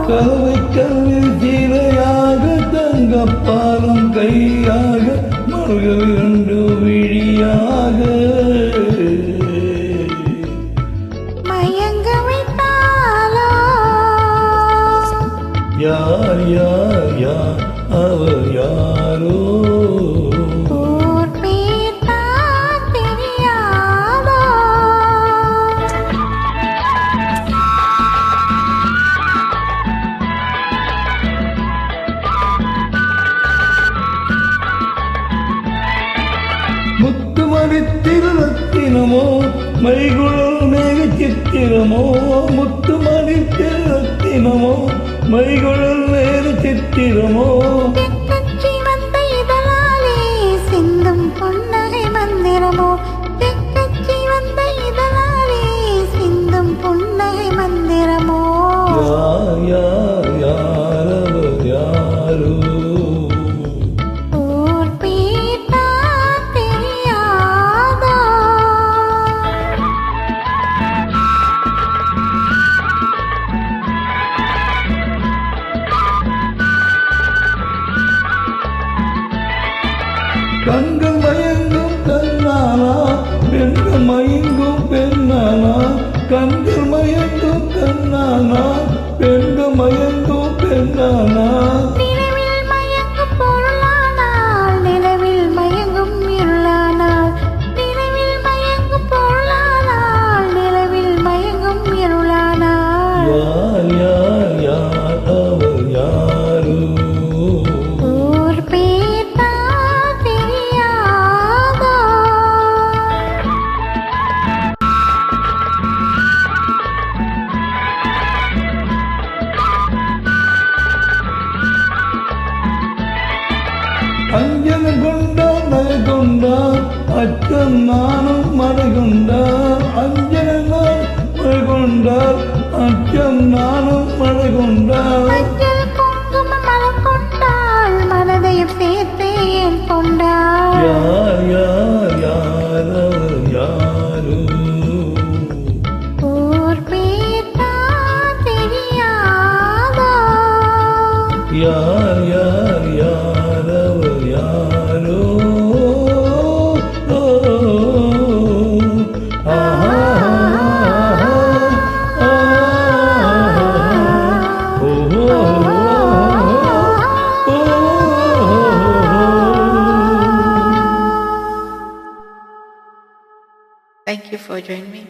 கல்வி கல்வி சீரையாக தங்கப்பாலம் கையாக மர்கள் கண்டு விழியாக மயங்க விட்டாலோ யார் யார் யார் அவர் யாரோ முத்துமணித்திரு ரத்தினமோ மைகுழல் மேக சித்திரமோ முத்துமணித்திரு ரத்தினமோ மைகுழல் மேக சித்திரமோ தெக்கச்சி வந்த இதழாலே சிந்தும் புன்னகை மந்திரமோ தெக்கச்சி வந்த இதழாலே சிந்தும் புன்னகை மந்திரமோ யார் யார் யார் அவர் யாரோ கண்கள் மயங்கும் கண்ணானா பெண்கள் மயங்கும் பெண்ணானா கண்கள் மயங்கும் கண்ணானா பெண்கள் மயங்கும் பெண்ணானா நிலவில் மயங்கும் பொருளானால் நிலவில் மயங்கும் இருளானால் நிலவில் மயங்கும் பொருளானால் நிலவில் மயங்கும் இருளானால் யார் யார் யார் அவர் யாரோ அஞ்சன கொண்டார் நகை கொண்டார் அச்சம் நானும் மறை கொண்டார் அஞ்சன நான் மறை கொண்டார் அச்சம் நானும் மறை கொண்டார் மஞ்சள் குங்கும மனம் கொண்டாள் மனதையும் சேர்த்தே ஏன் கொண்டாள் யார் யார் யார் அவர் யாரோ ஊர் பேத்தா தெரியாதோ யார் யார் யார் அவர் யாரோ Thank you for joining me.